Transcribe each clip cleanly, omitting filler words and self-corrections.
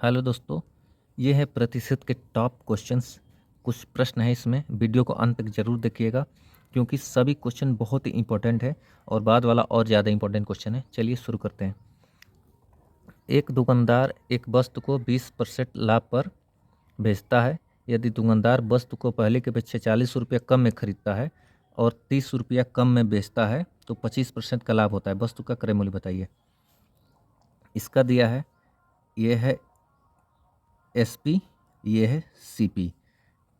Hello दोस्तों, ये है प्रतिशत के टॉप क्वेश्चंस। कुछ प्रश्न है इसमें, वीडियो को अंत तक जरूर देखिएगा क्योंकि सभी क्वेश्चन बहुत ही इंपॉर्टेंट है और बाद वाला और ज़्यादा इंपॉर्टेंट क्वेश्चन है। चलिए शुरू करते हैं। एक दुकानदार एक वस्तु को 20% लाभ पर बेचता है। यदि दुकानदार वस्तु को पहले के अपेक्षा 40 रुपया कम में खरीदता है और 30 रुपया कम में बेचता है तो 25% का लाभ होता है। वस्तु का क्रय मूल्य बताइए। इसका दिया है, ये है एसपी, ये है सीपी।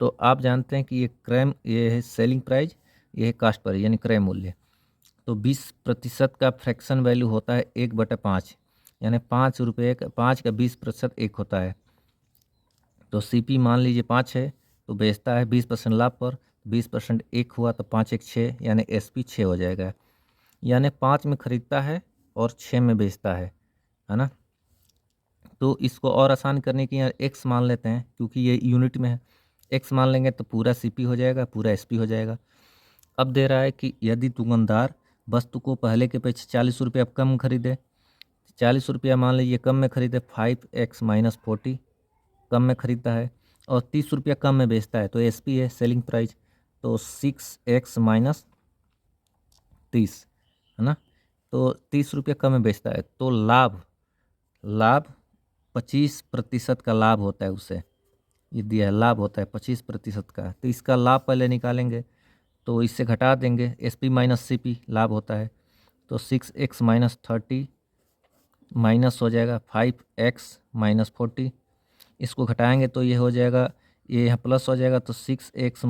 तो आप जानते हैं कि ये है सेलिंग प्राइस, ये है कास्ट प्राइस यानी क्रय मूल्य। तो 20% का फ्रैक्शन वैल्यू होता है 1/5, यानी 5 रुपये का 5 का 20% एक होता है। तो सीपी मान लीजिए 5 है तो बेचता है 20% लाभ पर, 20% एक हुआ तो 5 एक 6, यानी एसपी 6 हो जाएगा। यानी 5 में खरीदता है और 6 में बेचता है ना। तो इसको और आसान करने के यहाँ एक्स मान लेते हैं क्योंकि ये यूनिट में है। एक्स मान लेंगे तो पूरा सीपी हो जाएगा, पूरा एसपी हो जाएगा। अब दे रहा है कि यदि दुकानदार वस्तु को पहले के अपेक्षा 40 रुपया कम खरीदे, 40 रुपया मान लीजिए कम में खरीदे, 5x - 40 कम में खरीदता है और 30 रुपया कम में बेचता है तो एसपी है सेलिंग प्राइस, तो 6x - 30 है ना। तो 30 रुपया कम में बेचता है तो लाभ लाभ 25% का लाभ होता है उसे। ये दिया है लाभ होता है 25% का, तो इसका लाभ पहले निकालेंगे तो इससे घटा देंगे, एसपी माइनस सीपी लाभ होता है। तो 6x - 30 माइनस हो जाएगा 5x - 40, इसको घटाएंगे तो ये हो जाएगा, ये यहाँ प्लस हो जाएगा तो 6x - 30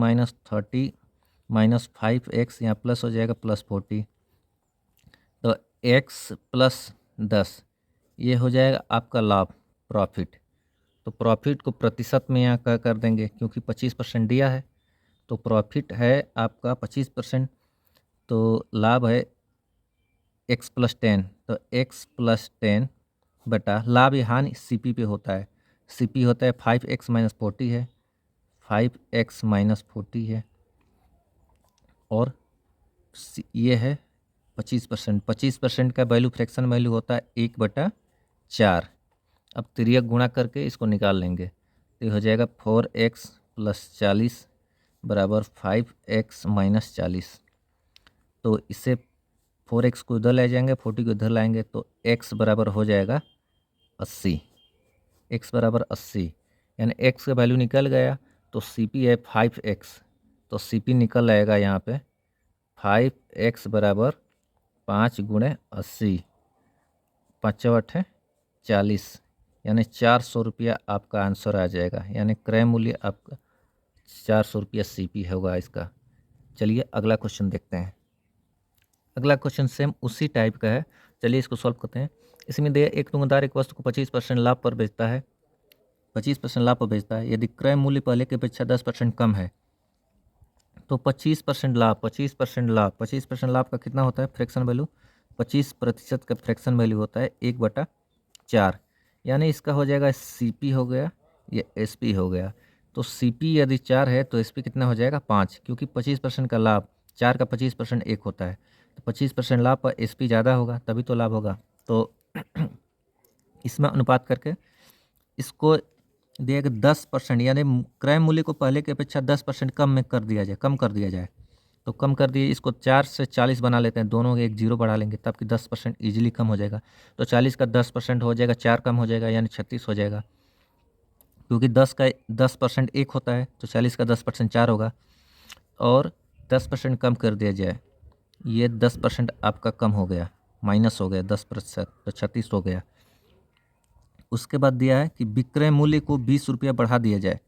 माइनस 5x यहाँ प्लस हो जाएगा +40, तो x + 10 ये हो जाएगा आपका लाभ, प्रॉफिट। तो प्रॉफिट को प्रतिशत में यहाँ कर देंगे क्योंकि 25% दिया है, तो प्रॉफिट है आपका 25%। तो लाभ है x + 10, तो x + 10 बटा लाभ यहाँ सीपी पे होता है, सीपी होता है 5x - 40 है, 5x - 40 है और ये है 25%। 25% का वैल्यू फ्रैक्शन वैल्यू होता है 1/4। अब तिर्यक गुणा करके इसको निकाल लेंगे तो ये हो जाएगा 4x + 40 बराबर 5x - 40। तो इससे 4x को इधर ले जाएंगे, 40 को इधर लाएंगे तो x बराबर हो जाएगा 80। x बराबर 80 यानी x का वैल्यू निकल गया तो CP है 5x, तो CP निकल आएगा यहाँ पे 5x बराबर 5 × 80, 5 8 40, यानी 400 रुपया आपका आंसर आ जाएगा। यानी क्रय मूल्य आपका 400 रुपया सीपी होगा इसका। चलिए अगला क्वेश्चन देखते हैं। अगला क्वेश्चन सेम उसी टाइप का है, चलिए इसको सॉल्व करते हैं। इसमें दे एक दुकानदार एक वस्तु को 25% लाभ पर बेचता है, 25% लाभ पर बेचता है। यदि क्रय मूल्य पहले की अपेक्षा 10% कम है तो 25% लाभ, 25% लाभ, 25% लाभ का कितना होता है फ्रैक्शन वैल्यू, 25% का फ्रैक्शन वैल्यू होता है 1/4, यानी इसका हो जाएगा सीपी हो गया, ये एसपी हो गया। तो सीपी यदि 4 है तो एसपी कितना हो जाएगा 5, क्योंकि 25% का लाभ 4 का 25% एक होता है, तो 25% लाभ पर एसपी ज़्यादा होगा तभी तो लाभ होगा। तो इसमें अनुपात करके इसको दिया कि 10%, यानी क्रय मूल्य को पहले की अपेक्षा 10% कम में कर दिया जाए, कम कर दिया जाए। तो कम कर दिए, इसको 4 से 40 बना लेते हैं, दोनों एक 0 बढ़ा लेंगे तब कि 10% ईजिली कम हो जाएगा। तो 40 का 10% हो जाएगा, 4 कम हो जाएगा यानी 36 हो जाएगा, क्योंकि 10 का 10% एक होता है तो 40 का 10% 4 होगा। और 10% कम कर दिया जाए, ये 10% आपका कम हो गया, माइनस हो गया 10%, तो 36 हो गया। उसके बाद दिया है कि विक्रय मूल्य को 20 रुपया बढ़ा दिया जाए,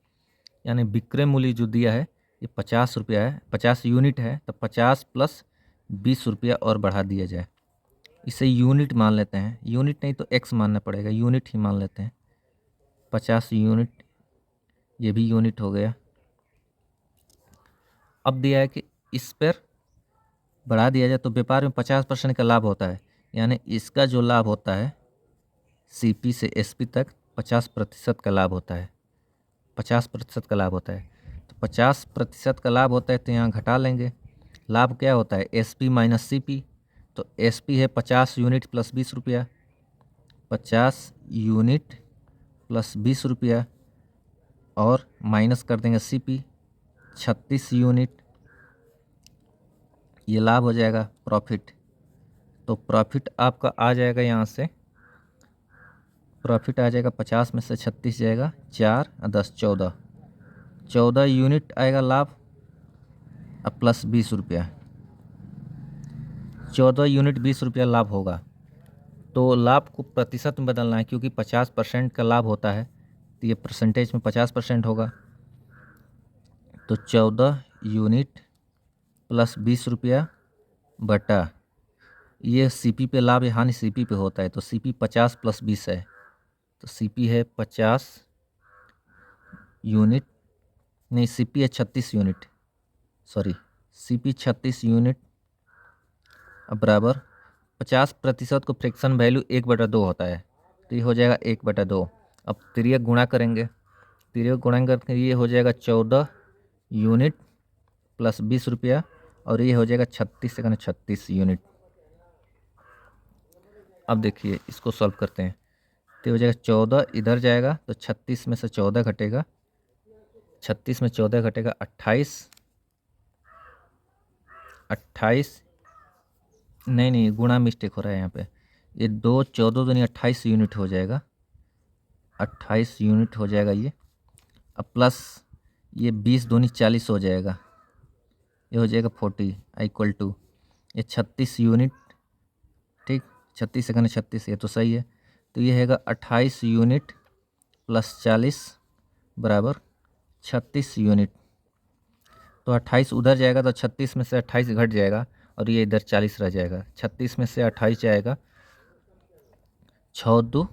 यानी विक्रय मूल्य जो दिया है ये 50 रुपया है, 50 यूनिट है, तो 50 + 20 रुपया और बढ़ा दिया जाए। इसे यूनिट मान लेते हैं, यूनिट नहीं तो एक्स मानना पड़ेगा, यूनिट ही मान लेते हैं। 50 यूनिट, ये भी यूनिट हो गया। अब दिया है कि इस पर बढ़ा दिया जाए तो व्यापार में 50% का लाभ होता है, यानी इसका जो लाभ होता है सीपी से एसपी तक 50% का लाभ होता है, 50% का लाभ होता है। तो 50% का लाभ होता है तो यहाँ घटा लेंगे, लाभ क्या होता है एसपी माइनस सीपी, तो एसपी है 50 यूनिट + 20 रुपया, 50 यूनिट प्लस 20 रुपया और माइनस कर देंगे सीपी 36 यूनिट, ये लाभ हो जाएगा प्रॉफिट। तो प्रॉफिट आपका आ जाएगा, यहाँ से प्रॉफिट आ जाएगा 50 में से 36 जाएगा, 4 और 10 14 यूनिट आएगा लाभ। अब प्लस 20 रुपया, 14 यूनिट 20 रुपया लाभ होगा। तो लाभ को प्रतिशत में बदलना है, क्योंकि 50% का लाभ होता है, तो ये परसेंटेज में 50% होगा। तो 14 यूनिट प्लस 20 रुपया बटा, ये सीपी पे लाभ है, हानि सीपी पे होता है, तो सीपी 50 प्लस 20 है, तो सीपी है 50 यूनिट, नहीं सीपी है 36 यूनिट, सॉरी सीपी 36 यूनिट बराबर 50% को फ्रैक्शन वैल्यू 1/2 होता है, तो ये हो जाएगा 1/2। अब तिर्यक गुणा करेंगे, तिर्यक गुणा करके ये हो जाएगा 14 यूनिट प्लस 20 रुपया, और ये हो जाएगा 36 यूनिट। अब देखिए इसको सॉल्व करते हैं, तो हो जाएगा 14 इधर जाएगा, तो 36 में से 14 घटेगा, 36 में 14 घटेगा 28, नहीं गुणा मिस्टेक हो रहा है यहाँ पे, ये 2 14 दूनी 28 यूनिट हो जाएगा, 28 यूनिट हो जाएगा ये। अब प्लस ये 20 दूनी 40 हो जाएगा, ये हो जाएगा 40 इक्वल टू ये 36 यूनिट, ठीक 36 सेकंड 36, ये तो सही है। तो ये हैगा 28 यूनिट प्लस 40 बराबर 36 यूनिट। तो 28 उधर जाएगा, तो 36 में से 28 घट जाएगा, और ये इधर 40 रह जाएगा। 36 में से 28 जाएगा, 6 2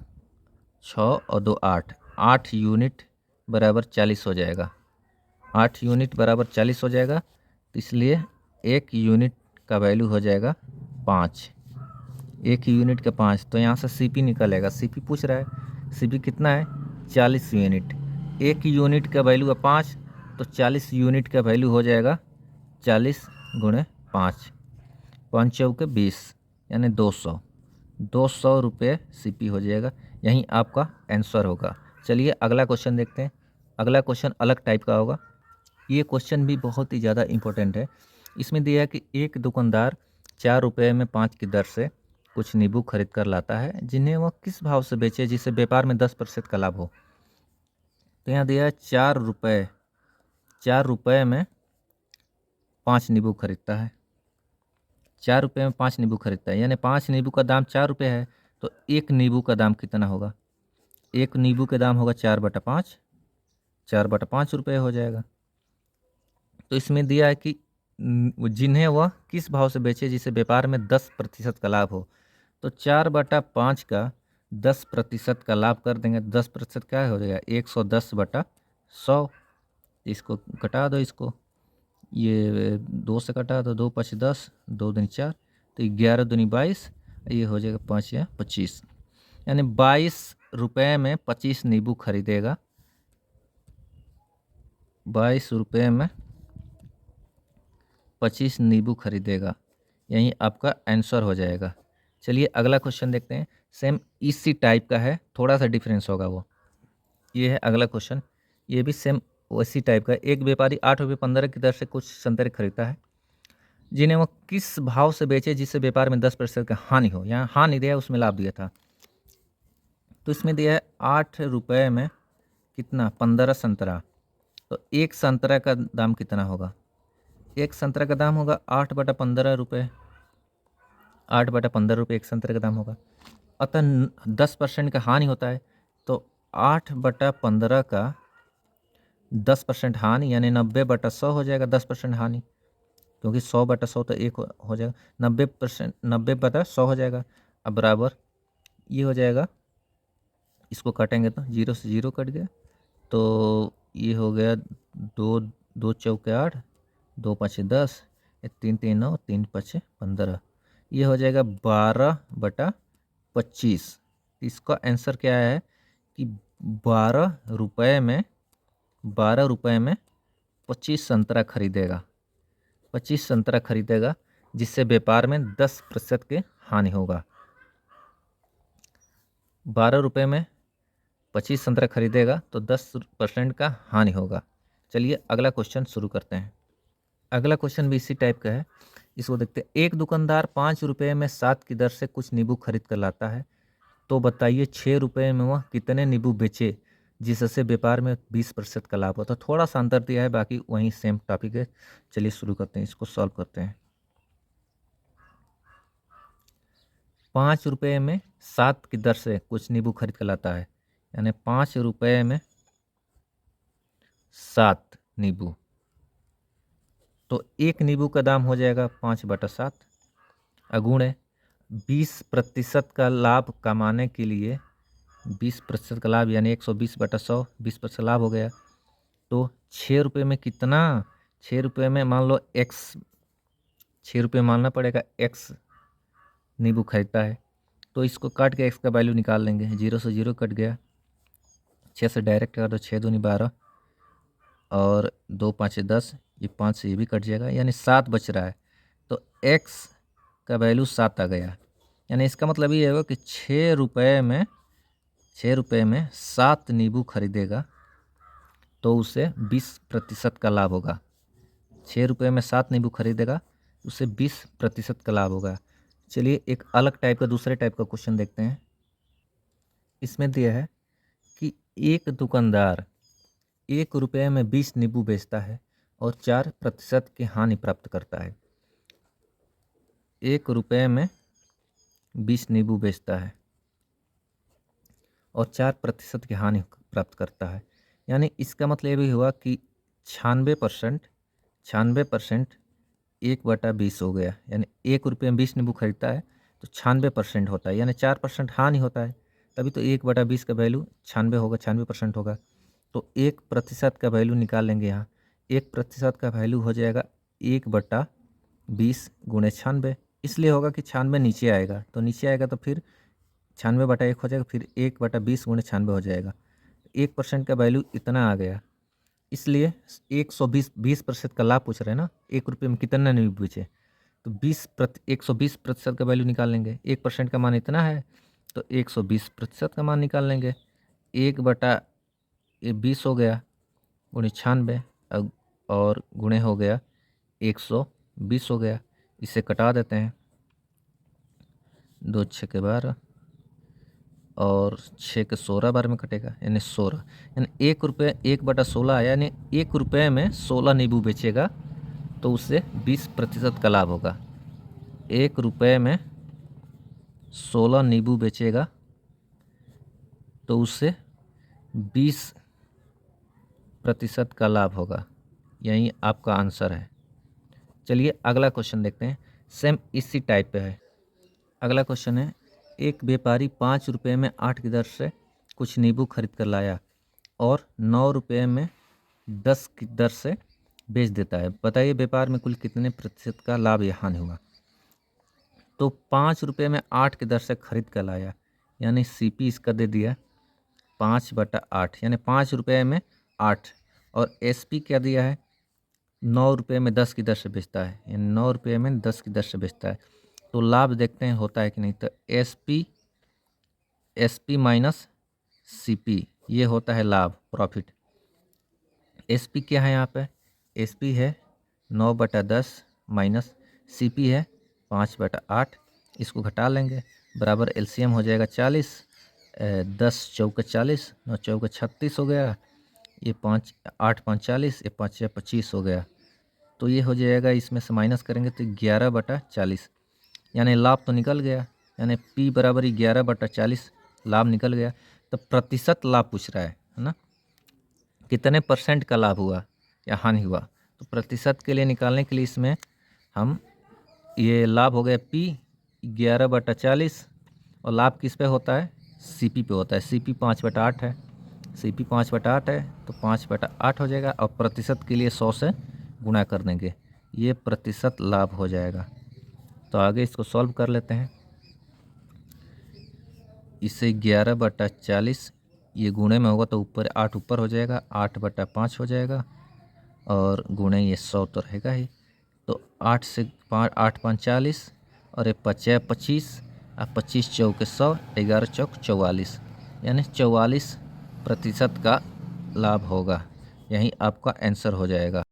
6 और 2 8, 8 यूनिट बराबर 40 हो जाएगा, 8 यूनिट बराबर 40 हो जाएगा। तो इसलिए 1 यूनिट का वैल्यू हो जाएगा 5, 1 यूनिट का 5। तो यहाँ से सीपी निकलेगा, सीपी पूछ रहा है, सीपी कितना है 40 यूनिट, 1 यूनिट का वैल्यू है 5, तो 40 यूनिट का वैल्यू हो जाएगा 40 गुणे 5, 5 चौके 20 यानी 200 रुपये सीपी हो जाएगा। यहीं आपका आंसर होगा। चलिए अगला क्वेश्चन देखते हैं। अगला क्वेश्चन अलग टाइप का होगा। ये क्वेश्चन भी बहुत ही ज़्यादा इम्पोर्टेंट है। इसमें दिया है कि एक दुकानदार 4 रुपये में 5 की दर से कुछ नींबू खरीद कर लाता है, जिन्हें वह किस भाव से बेचे जिससे व्यापार में 10% का लाभ हो। तो यहाँ दिया है 4 रुपये में 5 नींबू खरीदता है, 4 रुपये में 5 नींबू खरीदता है, यानी 5 नींबू का दाम 4 रुपये है, तो एक नींबू का दाम कितना होगा। एक नींबू का दाम होगा 4/5, 4/5 रुपये हो जाएगा। तो इसमें दिया है कि जिन्हें वह किस भाव से बेचे जिससे व्यापार में 10% का लाभ हो। तो 4/5 का 10% का लाभ कर देंगे, 10% क्या हो जाएगा 110/100। इसको घटा दो, इसको ये 2 से कटा तो 2 5 10, 2 दूनी 4, तो 11 दूनी 22, ये हो जाएगा 5 या 25, यानी 22 रुपये में 25 नींबू खरीदेगा, 22 रुपये में 25 नींबू खरीदेगा। यही आपका आंसर हो जाएगा। चलिए अगला क्वेश्चन देखते हैं। सेम इसी टाइप का है, थोड़ा सा डिफरेंस होगा वो। ये है अगला क्वेश्चन, ये भी सेम उसी टाइप का। एक व्यापारी 8.15 की दर से कुछ संतरे खरीदता है, जिन्हें वो किस भाव से बेचे जिससे व्यापार में 10% का हानि हो। यहाँ हानि दिया है, उसमें लाभ दिया था। तो इसमें दिया है 8 रुपये में कितना 15 संतरा, तो एक संतरा का दाम कितना होगा। एक संतरा का दाम होगा 8/15 रुपये, 8/15 रुपये एक संतरे का दाम होगा। अतः 10% का हानि होता है, तो 8/15 का 10% हानि यानी 90/100 हो जाएगा। 10% हानि, क्योंकि 100/100 तो एक हो जाएगा, 90/100 हो जाएगा। अब बराबर ये हो जाएगा, इसको काटेंगे तो 0 से 0 कट गया, तो ये हो गया 2 चौके 8, 2 5 10, 3 3 9, 3 5 15, ये हो जाएगा 12/25। इसका आंसर क्या है कि 12 रुपये में 25 संतरा खरीदेगा, 25 संतरा खरीदेगा, जिससे व्यापार में 10% के हानि होगा। 12 रुपये में 25 संतरा खरीदेगा तो 10% का हानि होगा। चलिए अगला क्वेश्चन शुरू करते हैं। अगला क्वेश्चन भी इसी टाइप का है, इसको देखते हैं। एक दुकानदार 5 रुपये में 7 की दर से कुछ नींबू खरीद कर लाता है, तो बताइए 6 रुपये में वह कितने नींबू बेचे जिससे व्यापार में 20% का लाभ होता है। थोड़ा सा अंतर दिया है, बाकी वहीं सेम टॉपिक है। चलिए शुरू करते हैं, इसको सॉल्व करते हैं। 5 रुपये में 7 की दर से कुछ नींबू खरीद कर लाता है, यानी 5 रुपये में 7 नींबू, तो एक नींबू का दाम हो जाएगा 5/7 अगुणे 20% का लाभ कमाने के लिए 20% का लाभ यानी 120/100, 20% लाभ हो गया। तो 6 रुपये में कितना, 6 रुपये में मान लो एक्स, 6 रुपये मानना पड़ेगा, एक्स नींबू खरीदता है। तो इसको काट के एक्स का वैल्यू निकाल लेंगे। 0 से 0 कट गया, 6 से डायरेक्ट कर दो, 6 दूनी 12 और 2 5 10, ये 5 से ये भी कट जाएगा, यानी 7 बच रहा है। तो एक्स का वैल्यू 7 आ गया, यानी इसका मतलब ये होगा कि 6 रुपये में 7 नींबू खरीदेगा तो उसे 20% का लाभ होगा। 6 रुपये में 7 नींबू खरीदेगा, उसे 20% का लाभ होगा। चलिए एक अलग टाइप का, दूसरे टाइप का क्वेश्चन देखते हैं। इसमें दिया है कि एक दुकानदार 1 रुपये में 20 नींबू बेचता है और 4% की हानि प्राप्त करता है। 1 रुपये में 20 नींबू बेचता है और 4% की हानि प्राप्त करता है, यानी इसका मतलब ये भी हुआ कि 96% 1/20 हो गया, यानी 1 रुपये में 20 नींबू खरीदता है तो 96% होता है, यानी 4% हानि होता है, तभी तो 1/20 का वैल्यू 96 होगा, 96% होगा। तो 1% का वैल्यू निकाल लेंगे यहाँ। 1% का वैल्यू हो जाएगा 1/20 गुणे 96, इसलिए होगा कि 96 नीचे आएगा, तो नीचे आएगा तो फिर 96/1 हो जाएगा, फिर 1/20 गुणे 96 हो जाएगा। 1% का वैल्यू इतना आ गया, इसलिए 120% का लाभ पूछ रहे हैं ना। 1 रुपये में कितना नींबू बेचे, तो 120% का वैल्यू निकाल लेंगे। 1% का मान इतना है तो 120% का मान निकाल लेंगे। 1/20 हो गया गुणे 96 और गुणे हो गया 120 हो गया। इसे कटा देते हैं, 2 6 के 12 और 6 के 16 बार में कटेगा, यानी 16, यानी 1 रुपये 1/16 आया, यानी 1 रुपये में 16 नींबू बेचेगा तो उससे 20% का लाभ होगा। 1 रुपये में 16 नींबू बेचेगा तो उससे 20% का लाभ होगा। यही आपका आंसर है। चलिए अगला क्वेश्चन देखते हैं, सेम इसी टाइप पे है। अगला क्वेश्चन है, एक व्यापारी 5 रुपये में 8 की दर से कुछ नींबू खरीद कर लाया और 9 रुपये में 10 की दर से बेच देता है। बताइए व्यापार में कुल कितने प्रतिशत का लाभ या हानि हुआ। तो 5 रुपये में 8 की दर से खरीद कर लाया, यानी सीपी इसका दे दिया 5/8, यानी 5 रुपये में 8, और एसपी क्या दिया है 9 रुपये में 10 की दर से बेचता है, यानी 9 रुपये में 10 की दर से बेचता है। तो लाभ देखते हैं होता है कि नहीं। तो एसपी माइनस सीपी ये होता है लाभ, प्रॉफिट। एसपी क्या है यहाँ पे, एसपी है 9/10 माइनस सीपी है 5/8, इसको घटा लेंगे, बराबर एलसीएम हो जाएगा 40, 10 चौके 40, 9 चौके 36 हो गया, ये 5 8 5 40, ये 5 25 हो गया। तो ये हो जाएगा, इसमें से माइनस करेंगे तो 11/40, यानी लाभ तो निकल गया, यानी P बराबर 11/40 लाभ निकल गया। तो प्रतिशत लाभ पूछ रहा है ना, कितने % का लाभ हुआ या हानि हुआ। तो प्रतिशत के लिए निकालने के लिए इसमें हम, ये लाभ हो गया P 11/40 और लाभ किस पे होता है, CP पे होता है। CP 5/8 है, CP 5/8 है तो 5/8 हो जाएगा, और प्रतिशत के लिए 100 से गुणा कर देंगे, ये प्रतिशत लाभ हो जाएगा। तो आगे इसको सॉल्व कर लेते हैं। इसे 11/40 ये गुणे में होगा तो ऊपर 8 ऊपर हो जाएगा, 8/5 हो जाएगा, और गुणे ये 100 तो रहेगा ही। तो 8 से 5 8 5 40 और 5 25 और 25 चौके 100, 11 चौक 44, यानी 44 प्रतिशत का लाभ होगा। यही आपका आंसर हो जाएगा।